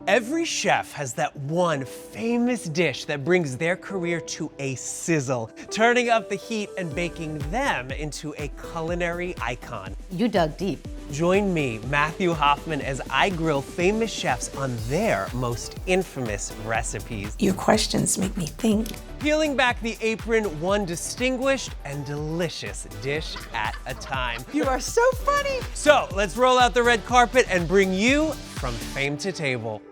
Every chef has that one famous dish that brings their career to a sizzle, turning up the heat and baking them into a culinary icon. You dug deep. Join me, Matthew Hoffman, as I grill famous chefs on their most infamous recipes. Your questions make me think. Peeling back the apron, one distinguished and delicious dish at a time. You are so funny. So let's roll out the red carpet and bring you from fame to table.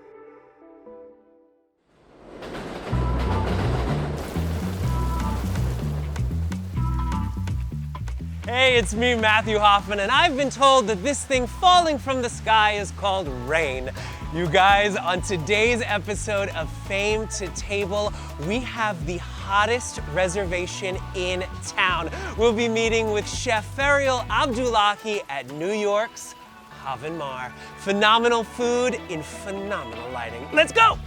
Hey, it's me, Matthew Hoffman, and I've been told that this thing falling from the sky is called rain. You guys, on today's episode of Fame to Table, we have the hottest reservation in town. We'll be meeting with Chef Fariyal Abdullahi at New York's Hav Mar. Phenomenal food in phenomenal lighting. Let's go!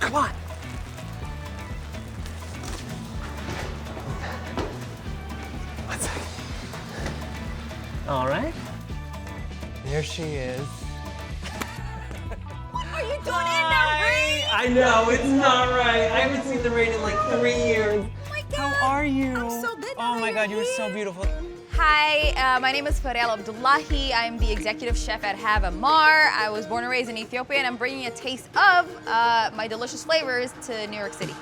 Come on. All right. There she is. What are you doing in the rain? I know, it's not right. I haven't seen the rain in like 3 years. Oh my God. How are you? I'm so good. Oh my God, you are so beautiful. Hi, my name is Fariyal Abdullahi. I'm the executive chef at Hav Mar. I was born and raised in Ethiopia, and I'm bringing a taste of my delicious flavors to New York City.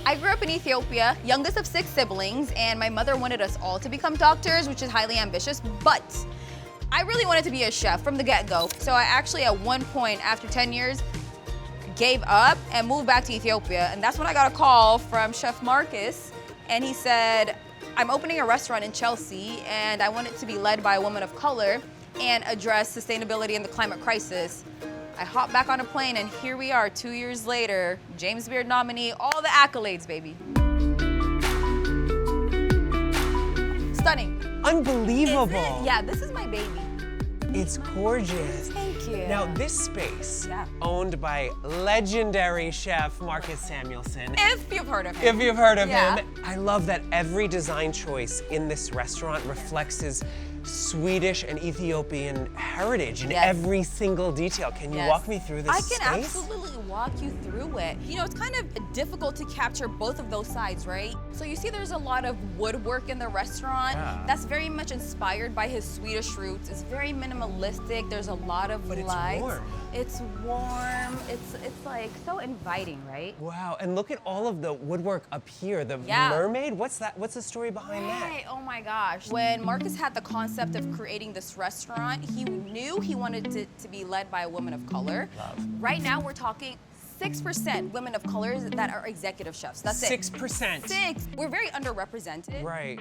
I grew up in Ethiopia, youngest of 6 siblings, and my mother wanted us all to become doctors, which is highly ambitious, but I really wanted to be a chef from the get-go. So I actually, at one point, after 10 years, gave up and moved back to Ethiopia. And that's when I got a call from Chef Marcus, and he said, I'm opening a restaurant in Chelsea, and I want it to be led by a woman of color and address sustainability and the climate crisis. I hopped back on a plane, and here we are 2 years later, James Beard nominee, all the accolades, baby. Stunning. Unbelievable. Yeah, this is my baby. It's gorgeous. Thank you. Now, this space, Yeah. owned by legendary chef Marcus Samuelsson. If you've heard of him. If you've heard of Yeah. him, I love that every design choice in this restaurant reflects his Swedish and Ethiopian heritage in Yes. every single detail. Can you Yes. walk me through this I space? can absolutely walk you through it. You know, it's kind of difficult to capture both of those sides, right? So you see there's a lot of woodwork in the restaurant. Yeah. That's very much inspired by his Swedish roots. It's very minimalistic. There's a lot of But it's lights. warm. It's warm. It's like so inviting, right? Wow, and look at all of the woodwork up here. The Yeah. mermaid, what's that? What's the story behind Right. Oh my gosh. When Marcus had the concept of creating this restaurant, he knew he wanted it to be led by a woman of color. Love. Right now we're talking 6% women of color that are executive chefs. That's that? it. 6%. 6. We're very underrepresented. Right.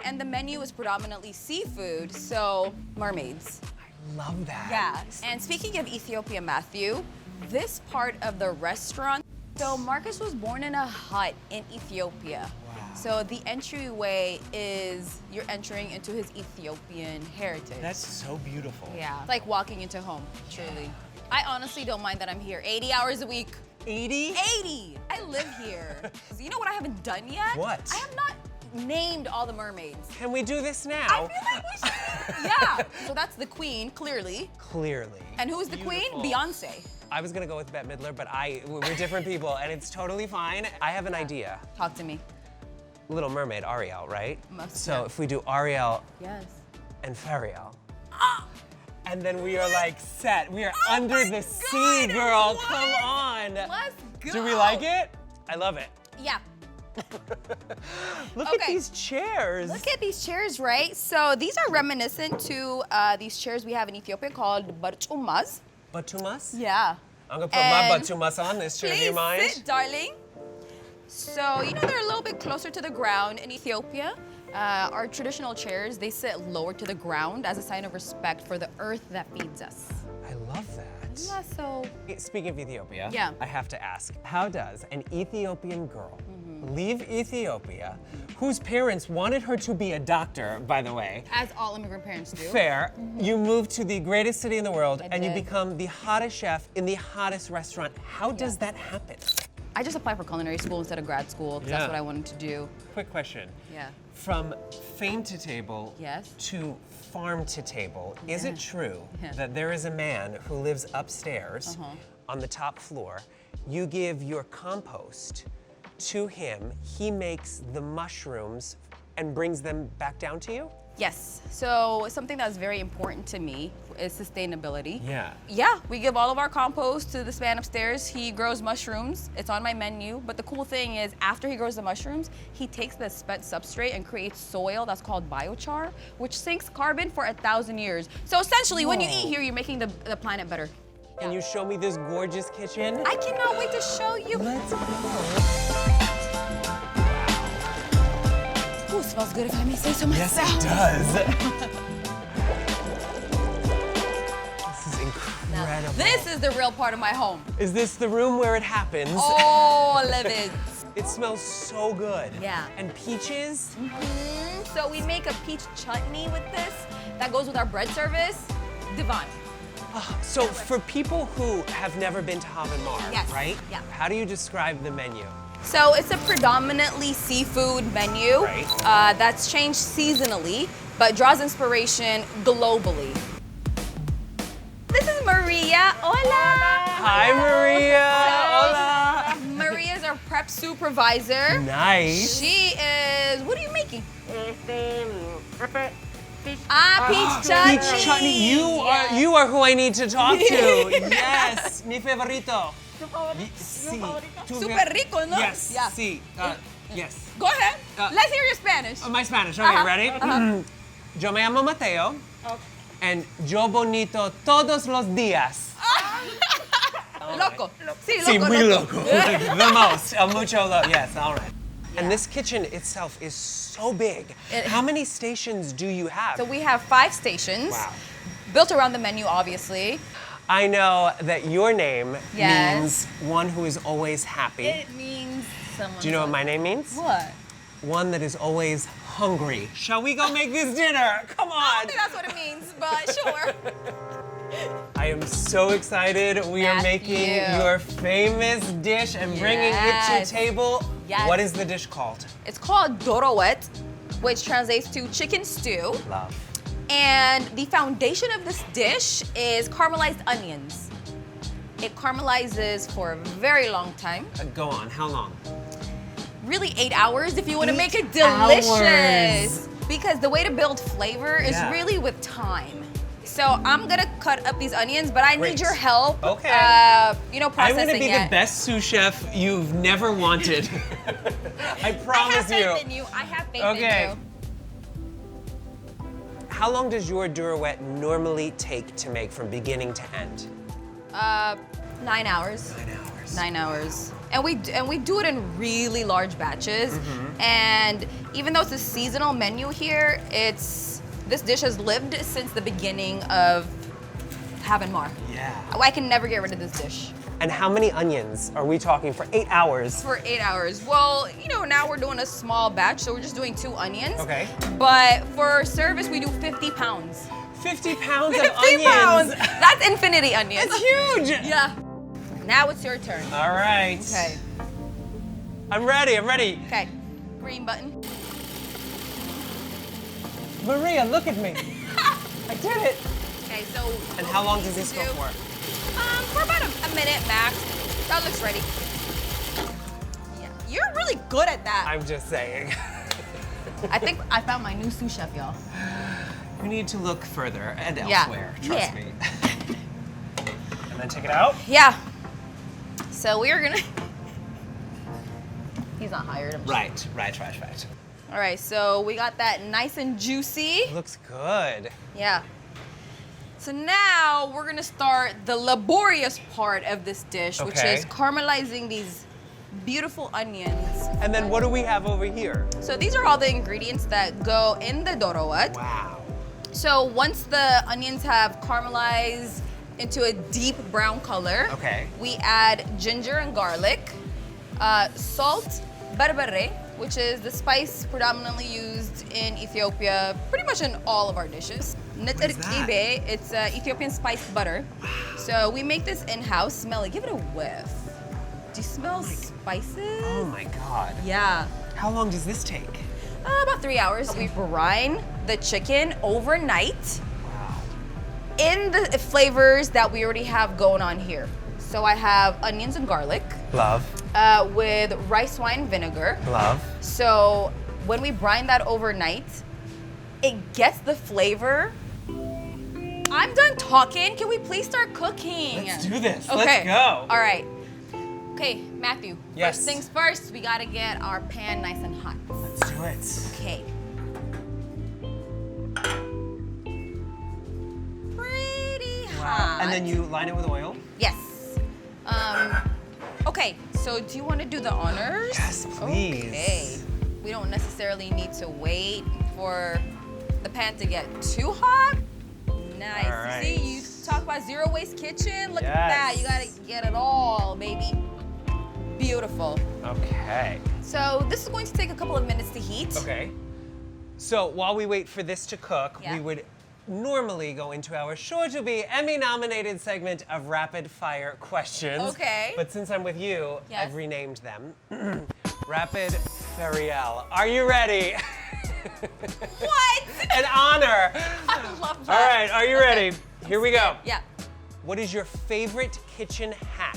And the menu is predominantly seafood, so mermaids. I love that. Yeah. And speaking of Ethiopia, Matthew, this part of the restaurant, so Marcus was born in a hut in Ethiopia. Wow. So the entryway is you're entering into his Ethiopian heritage. That's so beautiful. Yeah. It's like walking into home, truly. I honestly don't mind that I'm here 80 hours a week. 80? 80! I live here. You know what I haven't done yet? What? I have not named all the mermaids. Can we do this now? I feel like we should. Yeah. So that's the queen, clearly. Clearly. And who's the Beautiful. queen? Beyonce. I was gonna go with Bette Midler, but we're different people, and it's totally fine. I have an idea. Talk to me. Little Mermaid, Ariel, right? Must- So yeah. if we do Ariel Yes. and Fariyal, Ah! and then we are like set. We are Oh under my the sea, God, girl. what? Come on. Let's go. Do we like it? I love it. Yeah. Look at Okay. these chairs. Look at these chairs, right? So these are reminiscent to these chairs we have in Ethiopia called barcumas. Batumas? Yeah. I'm gonna put my And batumas on this chair. Do you Please mind? sit, darling. So, you know, they're a little bit closer to the ground in Ethiopia. Our traditional chairs, they sit lower to the ground as a sign of respect for the earth that feeds us. I love that. Yeah, so Speaking of Ethiopia, Yeah. I have to ask, how does an Ethiopian girl Mm-hmm. leave Ethiopia, whose parents wanted her to be a doctor, by the way, as all immigrant parents do. fair, you move to the greatest city in the world, I and you did. become the hottest chef in the hottest restaurant. How does that happen? I just applied for culinary school instead of grad school because Yeah. that's what I wanted to do. Quick question. Yeah. From fame to table Yes. to farm to table, is it true Yeah. that there is a man who lives upstairs on the top floor? You give your compost to him, he makes the mushrooms and brings them back down to you? Yes. So something that's very important to me is sustainability. Yeah. Yeah, we give all of our compost to this man upstairs. He grows mushrooms. It's on my menu. But the cool thing is, after he grows the mushrooms, he takes the spent substrate and creates soil that's called biochar, which sinks carbon for 1,000 years. So essentially, when you eat here, you're making the planet better. Can you show me this gorgeous kitchen? I cannot wait to show you. Let's go. Ooh, smells good if I may say so Yes, myself. it does. This is incredible. This is the real part of my home. Is this the room where it happens? All of it. It smells so good. Yeah. And peaches? So we make a peach chutney with this that goes with our bread service. Divine. So for people who have never been to Hav Mar, Yes, right? yeah. How do you describe the menu? So it's a predominantly seafood menu Right. that's changed seasonally, but draws inspiration globally. This is Maria. Hola. Hi, Maria. Hola. Maria's our prep supervisor. Nice. She is. What are you making? Peach chutney. Peach chutney. You are who I need to talk to. Yes, mi favorito. Sí. Super rico, no? Yes. Yeah. Sí. Yes. Go ahead. Let's hear your Spanish. My Spanish. Okay, ready? Yo me llamo Mateo. And yo bonito todos los días. Loco. Sí, Sí, loco. muy loco. Like, the most. Mucho loco. Yes, all right. And this kitchen itself is so big. How many stations do you have? So we have 5 stations. Wow. Built around the menu, obviously. I know that your name Yes. means one who is always happy. It means someone. Do you know what my name means? What? One that is always hungry. Shall we go make this dinner? Come I on. don't think that's what it means, but sure. I am so excited. We are making Matthew. your famous dish and bringing it Yes. to table. Yes. What is the dish called? It's called Doro Wat, which translates to chicken stew. Love. And the foundation of this dish is caramelized onions. It caramelizes for a very long time. Go on. How long? Really 8 hours if you want to 8 make it delicious. hours. Because the way to build flavor is Yeah. really with time. So I'm gonna cut up these onions, but I Great. need your help. Okay. Processing I'm gonna be it. the best sous chef you've never wanted. I promise I have faith you. in you. I have faith Okay. in you. How long does your Doro Wat normally take to make from beginning to end? 9 hours. 9 hours. 9 hours. And we do it in really large batches. Mm-hmm. And even though it's a seasonal menu here, this dish has lived since the beginning of Hav Mar. Yeah. I can never get rid of this dish. And how many onions are we talking for 8 hours? For 8 hours. Well, now we're doing a small batch, so we're just doing 2 onions. Okay. But for service, we do 50 pounds. 50 pounds 50 of onions. pounds! That's infinity onions. That's huge. Yeah. Now it's your turn. All right. Okay. I'm ready. I'm ready. Okay. Green button. Maria, look at me. I did it. Okay, so. And how long does this go for? For about a minute max. That looks ready. Yeah, you're really good at that. I'm just saying. I think I found my new sous chef, y'all. You need to look further and Yeah. elsewhere. Trust Yeah. me. And then take it out. Yeah. So we are gonna. He's not hired. I'm just- Right. All right, so we got that nice and juicy. Looks good. Yeah. So now we're gonna start the laborious part of this dish, which Okay. is caramelizing these beautiful onions. And then what do we have over here? So these are all the ingredients that go in the Doro Wat. Wow. So once the onions have caramelized into a deep brown color, Okay. we add ginger and garlic, salt, berbere, which is the spice predominantly used in Ethiopia, pretty much in all of our dishes. Neterkibe, it's Ethiopian spiced butter. So we make this in-house. Smell it, give it a whiff. Do you smell spices? Oh my God. Yeah. How long does this take? About 3 hours. We brine the chicken overnight Wow. in the flavors that we already have going on here. So I have onions and garlic Love. with rice wine vinegar. Love. So when we brine that overnight, it gets the flavor. I'm done talking. Can we please start cooking? Let's do this. Okay. Let's go. All right. Okay, Matthew. Yes. First things first, we gotta get our pan nice and hot. Let's do it. Okay. Pretty hot. And then you line it with oil? Yes. Okay, so do you want to do the honors? Yes, please. Okay. We don't necessarily need to wait for the pan to get too hot. Nice. All right. You see, you talk about zero waste kitchen. Look at that. Yes. You gotta get it all, baby. Beautiful. Okay. So this is going to take a couple of minutes to heat. Okay. So while we wait for this to cook, Yeah. we would normally go into our sure-to-be Emmy-nominated segment of rapid-fire questions. Okay. But since I'm with you, Yes. I've renamed them. Rapid Fariyal. Are you ready? What? An honor. I love that. All right, are you ready? Here we go. Yeah. What is your favorite kitchen hack?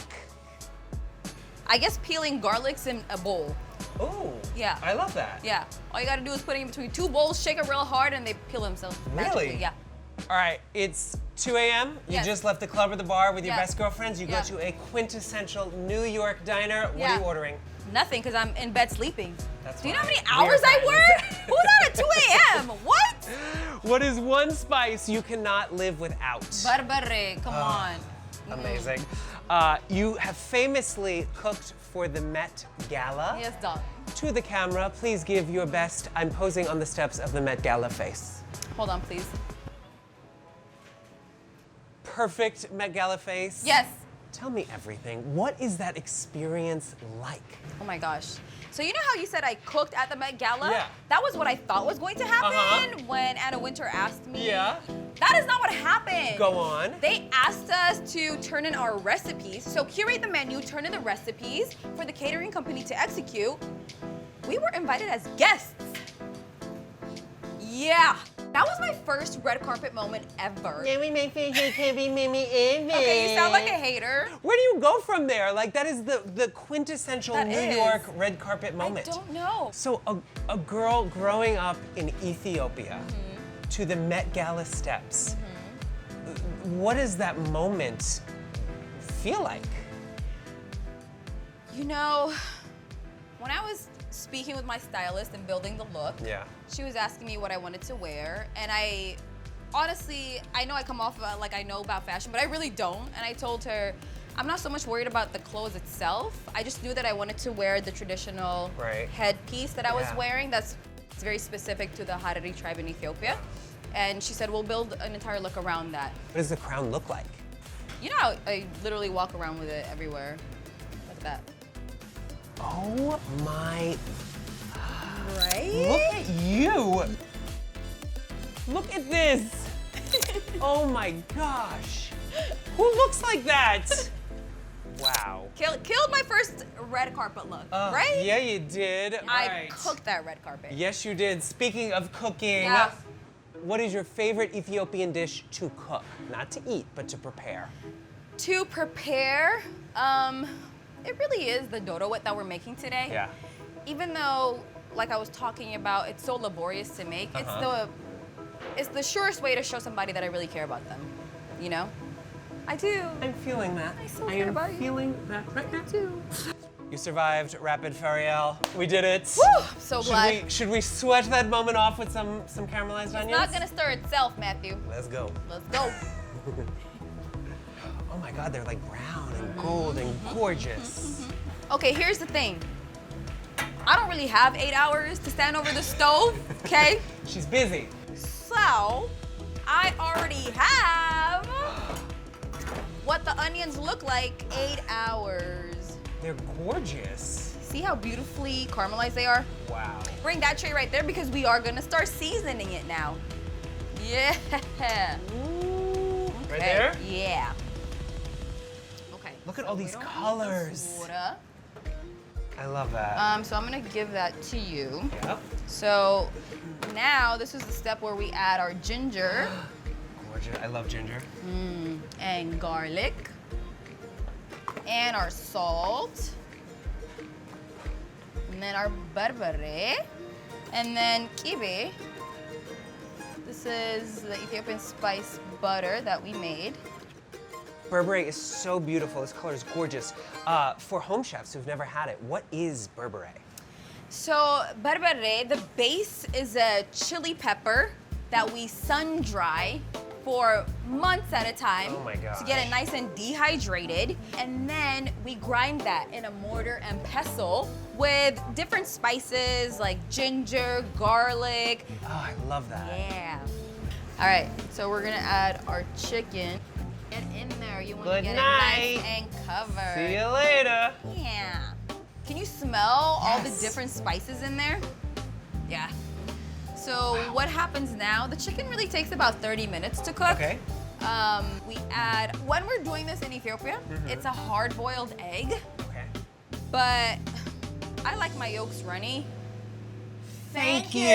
I guess peeling garlics in a bowl. Oh, Yeah. I love that. Yeah. All you gotta do is put it in between two bowls, shake it real hard, and they peel themselves magically. Really? Yeah. All right, it's 2 a.m. You Yes. just left the club or the bar with your Yeah. best girlfriends. You Yeah. go to a quintessential New York diner. What Yeah. are you ordering? Nothing, because I'm in bed sleeping. That's Do you know how why. many We are hours I friends. work? Who's out at 2 a.m.? What? What is one spice you cannot live without? Barbare, come on. Amazing. You have famously cooked for the Met Gala. Yes, dog. To the camera, please give your best I'm posing on the steps of the Met Gala face. Hold on, please. Perfect Met Gala face. Yes. Tell me everything. What is that experience like? Oh my gosh. So you know how you said I cooked at the Met Gala? Yeah. That was what I thought was going to happen Uh-huh. when Anna Wintour asked me. Yeah. That is not what happened. Go on. They asked us to turn in our recipes. So curate the menu, turn in the recipes for the catering company to execute. We were invited as guests. Yeah. That was my first red carpet moment ever. Okay, you sound like a hater. Where do you go from there? Like, that is the quintessential That New is. York red carpet moment. I don't know. So a girl growing up in Ethiopia Mm-hmm. to the Met Gala steps, what does that moment feel like? You know, when I was speaking with my stylist and building the look, Yeah. she was asking me what I wanted to wear, and I honestly, I know I come off like I know about fashion, but I really don't. And I told her, I'm not so much worried about the clothes itself. I just knew that I wanted to wear the traditional Right. headpiece that I was Yeah. wearing. It's very specific to the Harari tribe in Ethiopia. And she said, we'll build an entire look around that. What does the crown look like? You know, I literally walk around with it everywhere. Look at that. Oh my, Right? look at you. Look at this. Oh my gosh. Who looks like that? Wow. Killed my first red carpet look, right? Yeah, you did. I Right. cooked that red carpet. Yes, you did. Speaking of cooking, Yeah. what is your favorite Ethiopian dish to cook? Not to eat, but to prepare. To prepare, it really is the Doro Wat that we're making today. Yeah. Even though, like I was talking about, it's so laborious to make, it's the surest way to show somebody that I really care about them. You know? I do. I'm feeling that. I so care about you. feeling that right now. do. You survived Rapid Fariyal. We did it. Woo! I'm so glad. Should we sweat that moment off with some caramelized onions? It's not gonna stir itself, Matthew. Let's go. Let's go. Oh my God, they're like brown and gold and gorgeous. Okay, here's the thing. I don't really have 8 hours to stand over the stove, okay? She's busy. So, I already have what the onions look like 8 hours. They're gorgeous. See how beautifully caramelized they are? Wow. Bring that tray right there because we are gonna start seasoning it now. Yeah. Right there? Yeah. Okay. Look at so all we these don't need the colors. water. I love that. So I'm gonna give that to you. Yep. So now this is the step where we add our ginger Gorgeous. I love ginger. and garlic and our salt and then our berbere and then kibe. This is the Ethiopian spice butter that we made. Berbere is so beautiful. This color is gorgeous. For home chefs who've never had it, what is berbere? So berbere, the base is a chili pepper that we sun dry for months at a time Oh my to get it nice and dehydrated. And then we grind that in a mortar and pestle with different spices like ginger, garlic. Oh, I love that. Yeah. All right, so we're gonna add our chicken. Get in there, you wanna Good get night. it nice and covered. See you later. Yeah. Can you smell all the Yes. different spices in there? Yeah. So what happens now, the chicken really takes about 30 minutes to cook. Okay. We add, when we're doing this in Ethiopia, it's a hard-boiled egg, Okay. but I like my yolks runny. Thank you.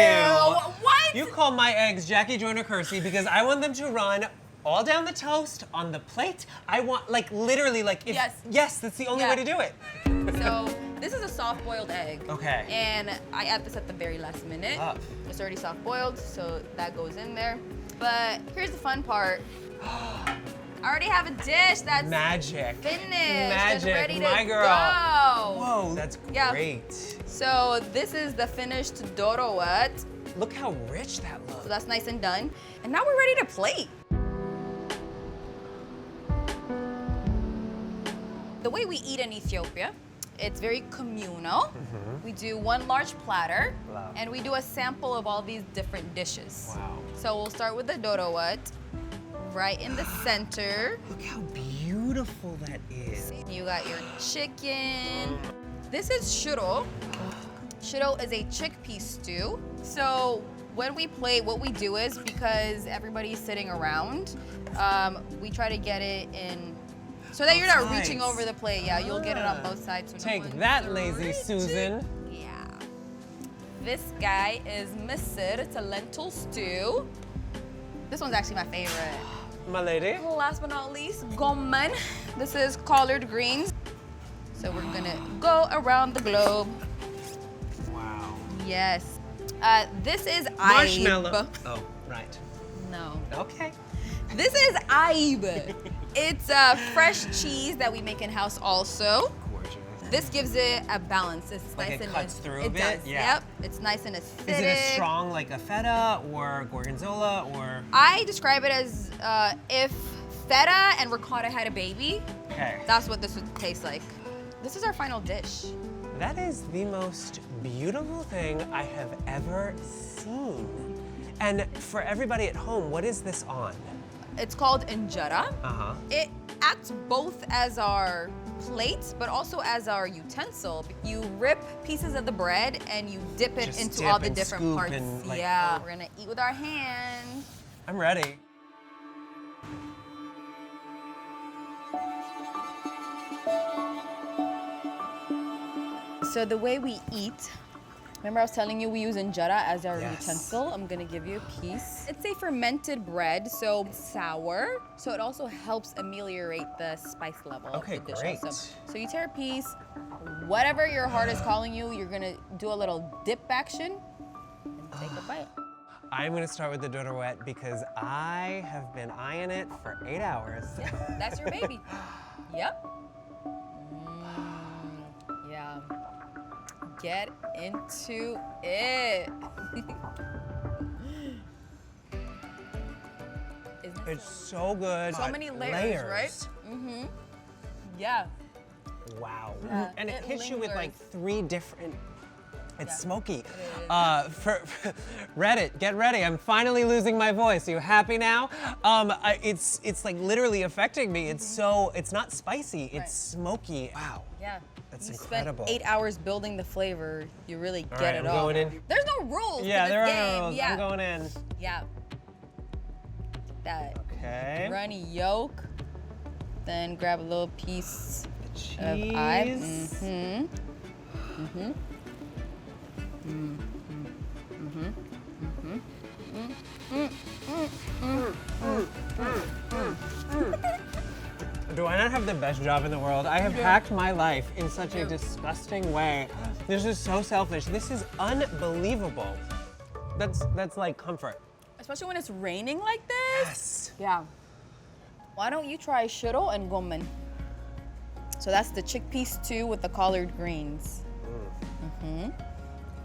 What? You call my eggs Jackie Joyner Kersey because I want them to run all down the toast on the plate. I want, like, literally, like, if, Yes. that's the only Yeah. way to do it. So this is a soft-boiled egg. Okay. And I add this at the very last minute. Love. It's already soft-boiled, so that goes in there. But here's the fun part. I already have a dish that's Magic. finished Magic, and ready my to girl. go. Whoa, that's Yeah. great. So this is the finished Doro Wat. Look how rich that So looks. that's nice and done. And now we're ready to plate. The way we eat in Ethiopia, it's very communal. We do one large platter, Wow. and we do a sample of all these different dishes. Wow. So we'll start with the Doro Wat, right in the center. Look how beautiful that is. You got your chicken. This is shuro. Shuro is a chickpea stew. So when we plate, what we do is, because everybody's sitting around, we try to get it in so that you're not Both reaching sides. over the plate. Yeah, you'll get it on both sides. So no Take one's that, lazy reaching. Susan. Yeah. This guy is misir. It's a lentil stew. This one's actually my favorite. My lady. Last but not least, gomman. This is collard greens. So we're gonna go around the globe. Wow. Yes. This is Marshmallow. aib. Oh, right. No. Okay. This is aib. It's fresh cheese that we make in-house also. Gorgeous. This gives it a balance. It's Like nice it and cuts through a it bit? does. Yeah. Yep. It's nice and acidic. Is it as strong like a feta or gorgonzola or? I describe it as if feta and ricotta had a baby. Okay. That's what this would taste like. This is our final dish. That is the most beautiful thing I have ever seen. And for everybody at home, what is this on? It's called injera. Uh-huh. It acts both as our plate, but also as our utensil. You rip pieces of the bread and you dip it Just into dip all the and different scoop parts. and, like, Yeah, oh. we're gonna eat with our hands. I'm ready. So the way we eat, remember I was telling you we use injera as our Yes. utensil? I'm gonna give you a piece. It's a fermented bread, so it's sour. So it also helps ameliorate the spice level Okay, of the dish great. also. So you tear a piece, whatever your heart is calling you, you're gonna do a little dip action and take a bite. I'm gonna start with the Doro Wat because I have been eyeing it for 8 hours. Yeah, that's your baby. Yep. Yeah. Get into it. Isn't it It's so good. so many layers, right? Mm-hmm. Yeah. Wow. Yeah, And it it hits you with like lingers. 3 different. It's Yeah, smoky. it For Reddit, get ready. I'm finally losing my voice. Are you happy now? It's like literally affecting me. It's not spicy. It's Right. smoky. Wow. Yeah. That's you incredible. spent 8 hours building the flavor. You really All get right, it I'm all. going in. There's no rules. to Yeah, this there are game. no rules. Yeah. I'm going in. Yeah. That Okay. runny yolk. Then grab a little piece Cheese. of ive. Mm-hmm. Do I not have the best job in the world? I have hacked my life in such a disgusting way. This is so selfish. This is unbelievable. That's like comfort. Especially when it's raining like this. Yes. Yeah. Why don't you try shiro and gomen? So that's the chickpea stew with the collard greens.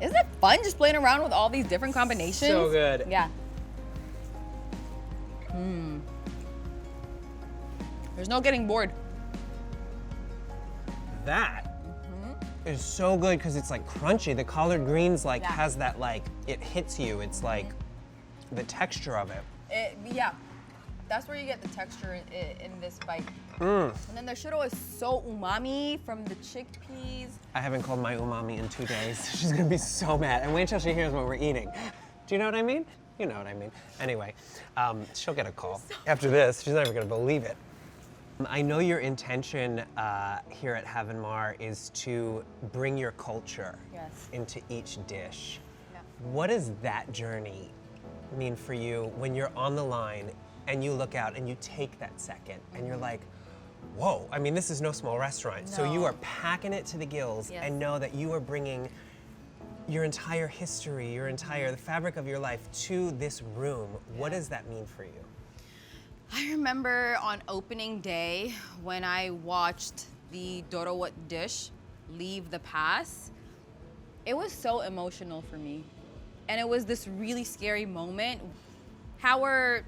Isn't it fun just playing around with all these different combinations? So good. Yeah. There's no getting bored. That is so good because it's like crunchy. The collard greens like has that like, it hits you. It's like the texture of it. Yeah. That's where you get the texture in this bite. And then the shiro is so umami from the chickpeas. I haven't called my umami in 2 days. She's gonna be so mad. And wait until she hears what we're eating. Do you know what I mean? You know what I mean. Anyway, she'll get a call after this. She's never gonna believe it. I know your intention here at Hav Mar is to bring your culture into each dish. Yeah. What does that journey mean for you when you're on the line and you look out and you take that second and you're like, whoa, I mean, this is no small restaurant. So you are packing it to the gills and know that you are bringing your entire history, the fabric of your life to this room. What does that mean for you? I remember on opening day when I watched the Doro Wat dish leave the pass, it was so emotional for me. And it was this really scary moment. How are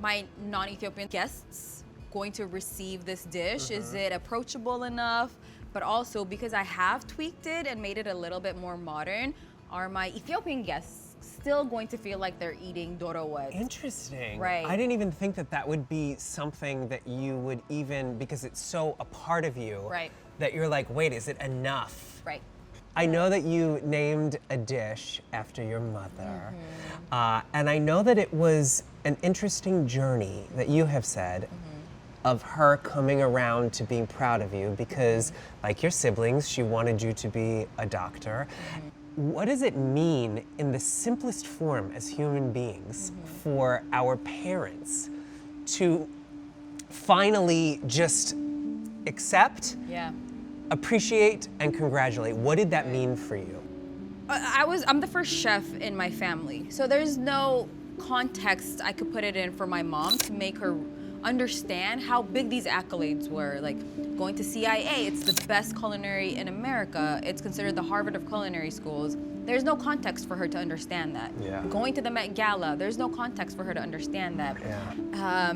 my non-Ethiopian guests going to receive this dish? Is it approachable enough? But also, because I have tweaked it and made it a little bit more modern, are my Ethiopian guests still going to feel like they're eating Doro Wat? Interesting. Right. I didn't even think that that would be something that you would even, because it's so a part of you, that you're like, wait, is it enough? Right. I know that you named a dish after your mother, and I know that it was an interesting journey that you have said of her coming around to being proud of you because, like your siblings, she wanted you to be a doctor. What does it mean in the simplest form as human beings for our parents to finally just accept, appreciate, and congratulate? What did that mean for you? I'm the first chef in my family, so there's no context I could put it in for my mom to make her understand how big these accolades were. Like going to CIA, it's the best culinary in America. It's considered the Harvard of culinary schools. There's no context for her to understand that. Going to the Met Gala, there's no context for her to understand that.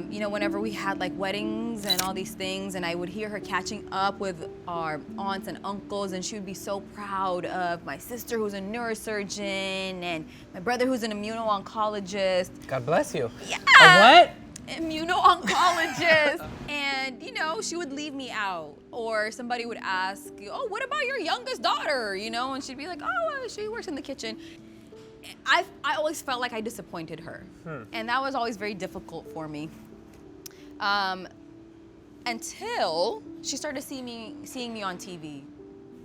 You know, whenever we had like weddings and all these things, and I would hear her catching up with our aunts and uncles, and she would be so proud of my sister who's a neurosurgeon and my brother who's an immuno-oncologist. God bless you. Yeah. A what? Immuno-oncologist. And you know, she would leave me out, or somebody would ask, oh, what about your youngest daughter? You know, and she'd be like, oh, she works in the kitchen. I always felt like I disappointed her. And that was always very difficult for me. Until she started seeing me on TV.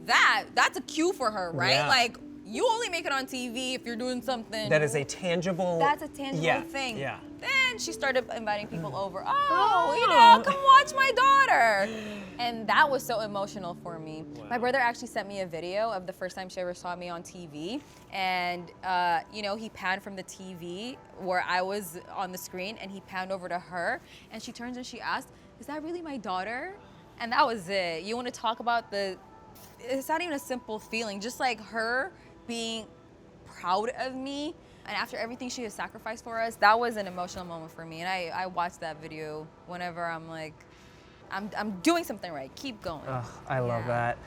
That's a cue for her, right? Like, you only make it on TV if you're doing something. That is a tangible. That's a tangible thing. Yeah. Then she started inviting people over. Oh, you know, come watch my daughter. And that was so emotional for me. My brother actually sent me a video of the first time she ever saw me on TV. And, you know, he panned from the TV where I was on the screen, and he panned over to her. And she turns and she asked, is that really my daughter? And that was it. You want to talk about it's not even a simple feeling, just like her being proud of me. And after everything she has sacrificed for us, that was an emotional moment for me. And I watch that video whenever I'm like, I'm doing something right. Keep going. Oh, I love that.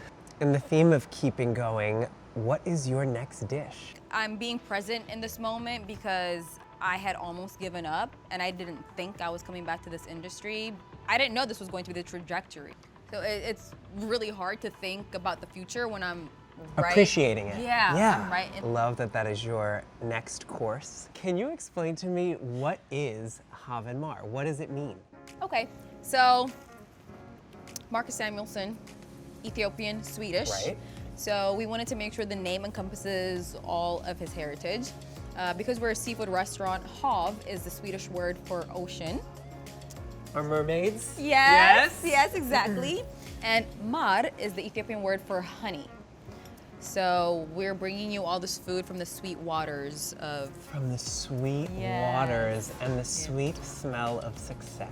In the theme of keeping going, what is your next dish? I'm being present in this moment because I had almost given up, and I didn't think I was coming back to this industry. I didn't know this was going to be the trajectory. So it's really hard to think about the future when I'm appreciating it. Yeah. I'm right. Love that that is your next course. Can you explain to me what is Hav Mar? What does it mean? Okay, so Marcus Samuelsson, Ethiopian, Swedish. Right. So we wanted to make sure the name encompasses all of his heritage. Because we're a seafood restaurant, Hav is the Swedish word for ocean. Are mermaids? Yes, exactly. And Mar is the Ethiopian word for honey. So we're bringing you all this food from the sweet waters of... From the sweet waters and the sweet smell of success.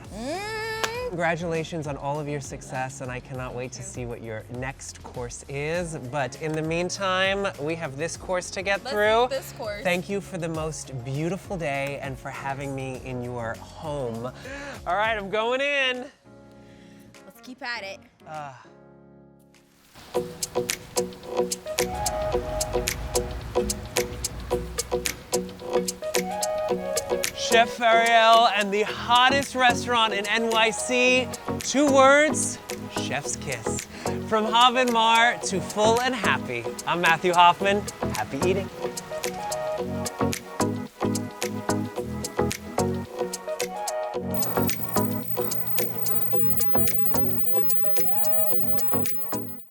Congratulations on all of your success, and I cannot wait to see what your next course is. But in the meantime, we have this course to get through. Eat this course. Thank you for the most beautiful day and for having me in your home. All right, I'm going in. Let's keep at it. Chef Fariyal and the hottest restaurant in NYC. 2 words, chef's kiss. From Hav Mar to full and happy. I'm Matthew Hoffman. Happy eating.